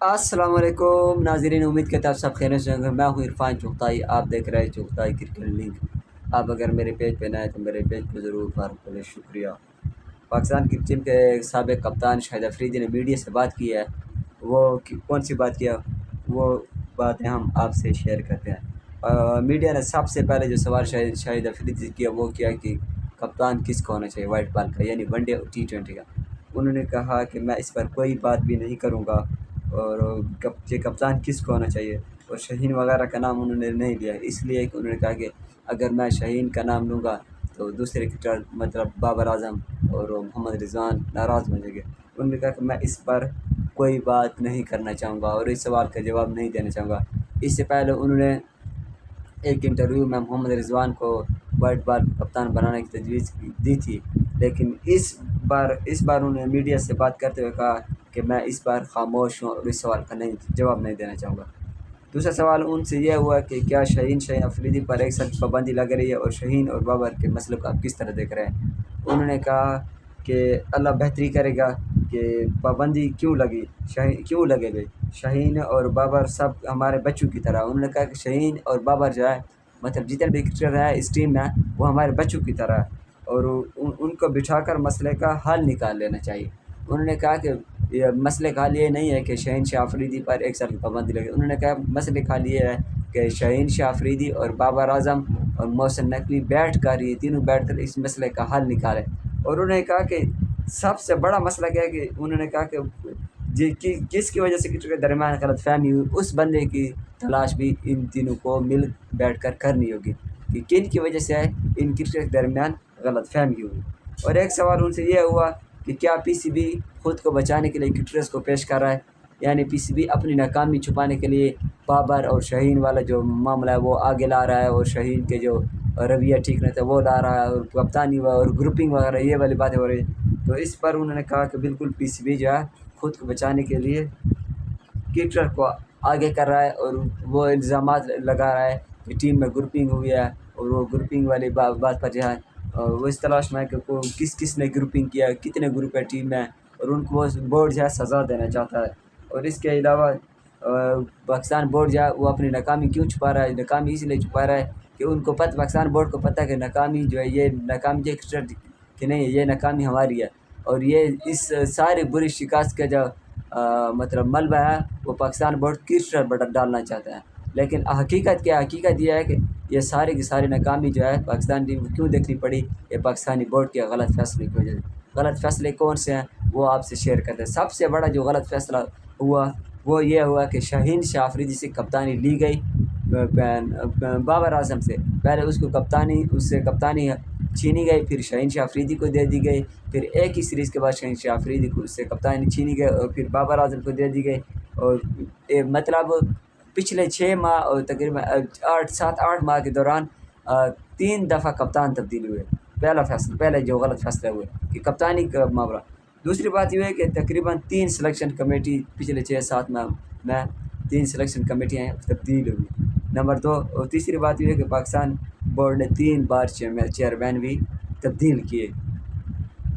अस्सलाम वालेकुम नाज़रीन, उम्मीद करता हूँ आप सब खैरियत से होंगे। मैं हूँ इरफान चुगताई, आप देख रहे हैं चुगताई क्रिकेट लीग। आप अगर मेरे पेज पे नए हैं तो मेरे पेज को ज़रूर फॉलो करें, शुक्रिया। पाकिस्तान की टीम के साबिक़ कप्तान शाहिद अफरीदी ने मीडिया से बात की है। वो कौन सी बात किया, वो बातें हम आपसे शेयर करते हैं। मीडिया ने सबसे पहले जो सवाल शाहिद अफरीदी से किया वो किया कि कप्तान किसका होना चाहिए वाइट बॉल का, यानी वनडे और T20 का। उन्होंने कहा कि मैं इस पर कोई बात भी नहीं करूँगा और कप्तान किसको होना चाहिए, और शाहीन वगैरह का नाम उन्होंने नहीं लिया, इसलिए कि उन्होंने कहा कि अगर मैं शाहीन का नाम लूँगा तो दूसरे क्रिकेटर मतलब बाबर आजम और मोहम्मद रिजवान नाराज़ हो जाएंगे। उन्होंने कहा कि मैं इस पर कोई बात नहीं करना चाहूँगा और इस सवाल का जवाब नहीं देना चाहूँगा। इससे पहले उन्होंने एक इंटरव्यू में मोहम्मद रिजवान को वाइट बॉल कप्तान बनाने की तजवीज़ दी थी, लेकिन इस बार उन्होंने मीडिया से बात करते हुए कहा कि मैं इस बार खामोश हूँ और इस सवाल का जवाब नहीं देना चाहूँगा। दूसरा सवाल उनसे यह हुआ कि क्या शाहीन अफरीदी पर एक साल की पाबंदी लग रही है और शाहीन और बाबर के मसले को आप किस तरह देख रहे हैं। उन्होंने कहा कि अल्लाह बेहतरी करेगा कि पाबंदी क्यों लगेगी, शाहीन और बाबर सब हमारे बच्चों की तरह। उन्होंने कहा कि शाहीन और बाबर जो है मतलब जितने भी क्रिकेटर हैं इस टीम में वो हमारे बच्चों की तरह है और उनको बिठाकर मसले का हल निकाल लेना चाहिए। उन्होंने कहा कि ये मसले का हल ये नहीं है कि शहनशाह अफरीदी पर एक साल की पाबंदी लगे। उन्होंने कहा मसले का हल ये है कि शहनशाह अफरीदी और बाबर आजम और मोहसिन नकवी ये तीनों बैठ कर इस मसले का हल निकालें। और उन्होंने कहा कि सबसे बड़ा मसला क्या है कि उन्होंने कहा कि किसकी वजह से किसी के दरमियान गलतफहमी हुई, उस बंदे की तलाश भी इन तीनों को मिल बैठ कर करनी होगी कि किन की वजह से इन क्रिकेट के दरमियान गलतफहमी हुई। और एक सवाल उनसे यह हुआ कि क्या पीसीबी खुद को बचाने के लिए क्रिकेटर्स को पेश कर रहा है, यानी पीसीबी अपनी नाकामी छुपाने के लिए बाबर और शाहीन वाला जो मामला है वो आगे ला रहा है और शाहीन के जो रवैया ठीक नहीं था वो ला रहा है और कप्तानी और ग्रुपिंग वगैरह ये वाली बातें हो रही हैं। तो इस पर उन्होंने कहा कि बिल्कुल पीसीबी जो है खुद को बचाने के लिए क्रिकेटर को आगे कर रहा है और वो इल्ज़ामात लगा रहा है कि टीम में ग्रुपिंग हुई है और वो ग्रुपिंग वाली बात पर जो है वो इस तलाश में है कि को किसने ग्रुपिंग किया, कितने ग्रुप है टीम में, और उनको वो बोर्ड जो है सज़ा देना चाहता है। और इसके अलावा पाकिस्तान बोर्ड जो है वो अपनी नाकामी क्यों छुपा रहा है, नाकामी इसलिए छुपा रहा है कि उनको पाकिस्तान बोर्ड को पता है कि नाकामी जो है ये नाकामी ये क्रिकेटर की नहीं है, ये नाकामी हमारी है और ये इस सारी बुरी शिकस्त का जो मतलब मलबा है वो पाकिस्तान बोर्ड क्रिकेटर पर डालना चाहता है। लेकिन हकीकत क्या है, हकीकत यह है कि ये सारी की सारी नाकामी जो है पाकिस्तान टीम को क्यों देखनी पड़ी, ये पाकिस्तानी बोर्ड के गलत फैसले की वजह से। गलत फैसले कौन से हैं वो आपसे शेयर करते हैं। सबसे बड़ा जो गलत फैसला हुआ वो ये हुआ कि शाहीन शाह अफरीदी से कप्तानी ली गई बाबर आजम से। पहले उससे कप्तानी छीनी गई, फिर शाहीन शाह अफरीदी को दे दी गई, फिर एक ही सीरीज़ के बाद शाहीन शाह अफरीदी को उससे कप्तानी छीनी गई और फिर बाबर आजम को दे दी गई। और मतलब पिछले 6 माह और तकरीबन 7-8 माह के दौरान 3 दफ़ा कप्तान तब्दील हुए। पहले जो गलत फैसले हुए कि कप्तानी का मामला। दूसरी बात ये है कि तकरीबन 3 सिलेक्शन कमेटी पिछले 6-7 माह में 3 सिलेक्शन कमेटियाँ तब्दील हुई। नंबर 2 और तीसरी बात ये है कि पाकिस्तान बोर्ड ने 3 बार चेयरमैन भी तब्दील किए।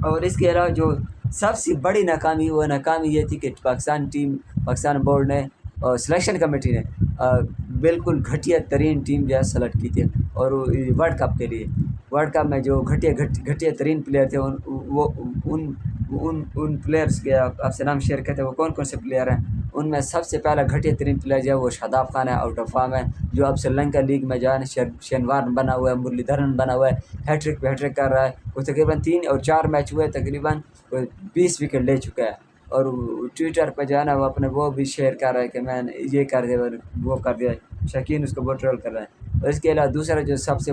और इसके अलावा जो सबसे बड़ी नाकामी ये थी कि पाकिस्तान बोर्ड ने और सिलेक्शन कमेटी ने बिल्कुल घटिया तरीन टीम जो है सेलेक्ट की थी और वर्ल्ड कप के लिए। वर्ल्ड कप में जो घटिया तरीन प्लेयर थे उन प्लेयर्स के आपसे नाम शेयर करते हैं वो कौन कौन से प्लेयर हैं। उनमें सबसे पहला घटिया तरीन प्लेयर जो है वो शादाब खान है, आउट ऑफ फॉर्म है, जो अब श्रीलंका लीग में जो है शेनवार बना हुआ है, मुरलीधरन बना हुआ है, हैट्रिक पे हैट्रिक कर रहा है। वो तकरीबन 3 और 4 मैच हुए, तकरीबन 20 विकेट ले चुका है और ट्विटर पर जो है ना वो अपने वो भी शेयर कर रहा है कि मैंने ये कर दिया वो कर दिया, शकीन उसको बहुत ट्रोल कर रहा है। और इसके अलावा दूसरा जो सबसे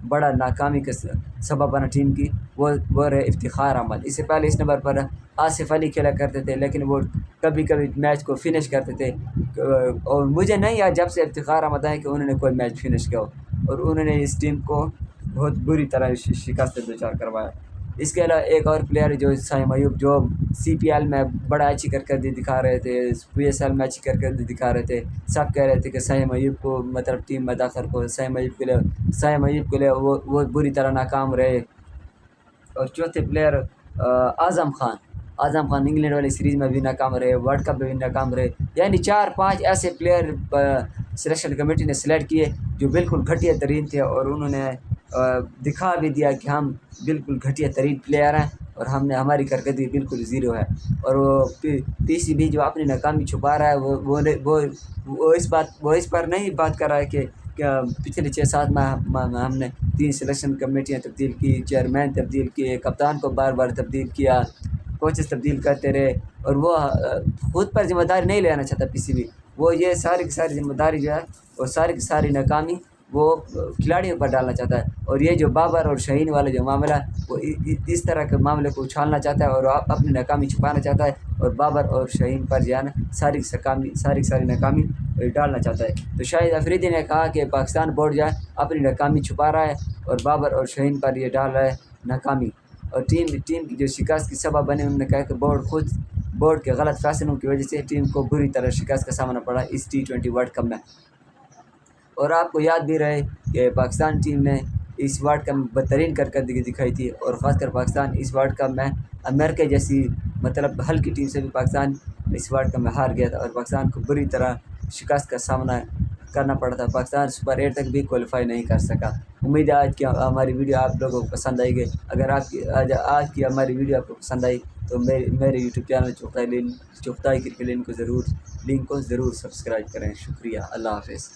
बड़ा नाकामी का सबब बना टीम की वो रहे इफ्तिखार अहमद। इससे पहले इस नंबर पर आसिफ अली खेला करते थे, लेकिन वो कभी कभी मैच को फिनिश करते थे और मुझे नहीं याद जब से इफ्तिखार अहमद आए कि उन्होंने कोई मैच फिनिश किया हो और उन्होंने इस टीम को बहुत बुरी तरह शिकस्त दो चार करवाया। इसके अलावा एक और प्लेयर जो साइम अयूब, जो CPL में बड़ा अच्छी करकर्दी दिखा रहे थे, PSL में अच्छी करकर्दी दिखा रहे थे, सब कह रहे थे कि साइम अयूब को मतलब टीम में दाखिल को साइम अयूब के लिए वो बुरी तरह नाकाम रहे। और चौथे प्लेयर आज़म खान इंग्लैंड वाली सीरीज़ में भी नाकाम रहे, वर्ल्ड कप में भी नाकाम रहे। यानी 4-5 ऐसे प्लेयर सिलेक्शन कमेटी ने सेलेक्ट किए जो बिल्कुल घटिया तरीन थे, और उन्होंने दिखा भी दिया कि हम बिल्कुल घटिया तरीन प्लेयर हैं और हमने हमारी कारकर्दगी बिल्कुल ज़ीरो है। और वो पीसीबी जो अपनी नाकामी छुपा रहा है वो इस पर नहीं बात कर रहा है कि क्या पिछले 6-7 माह में हमने 3 सिलेक्शन कमेटियाँ तब्दील की, चेयरमैन तब्दील किए, कप्तान को बार-बार तब्दील किया, कोचेस तब्दील करते रहे, और वो खुद पर ज़िम्मेदारी नहीं लेना चाहता पीसीबी। वो ये सारी की सारी ज़िम्मेदारी जो है और सारी की सारी नाकामी वो खिलाड़ियों पर डालना चाहता है। और ये जो बाबर और शाहीन वाला जो मामला है वो इस तरह के मामले को उछालना चाहता है और अपनी नाकामी छुपाना चाहता है, और बाबर और शाहीन पर जो है ना सारी की सारी नाकामी डालना चाहता है। तो शाहिद अफरीदी ने कहा कि पाकिस्तान बोर्ड जो है अपनी नाकामी छुपा रहा है और बाबर और शाहीन पर ये डाल रहा है नाकामी, और टीम की जो शिकस्त की सबब बने। उन्होंने कहा कि बोर्ड के गलत फैसलों की वजह से टीम को बुरी तरह शिकस्त का सामना पड़ा इस T20 वर्ल्ड कप में। और आपको याद भी रहे कि पाकिस्तान टीम ने इस वर्ल्ड कप में बेहतरीन कारकर्दगी दिखाई थी, और ख़ासकर पाकिस्तान इस वर्ल्ड कप में अमेरिका जैसी मतलब हल्की टीम से भी पाकिस्तान इस वर्ल्ड कप में हार गया था, और पाकिस्तान को बुरी तरह शिकस्त का सामना करना पड़ा था। पाकिस्तान सुपर 8 तक भी क्वालिफाई नहीं कर सका। उम्मीद है आज की हमारी वीडियो आप लोगों को पसंद आएगी। अगर आपकी आज की हमारी वीडियो आपको पसंद आई तो मेरे YouTube channel Chughtai cricket link को ज़रूर सब्सक्राइब करें। शुक्रिया, अल्लाह हाफ़िज़।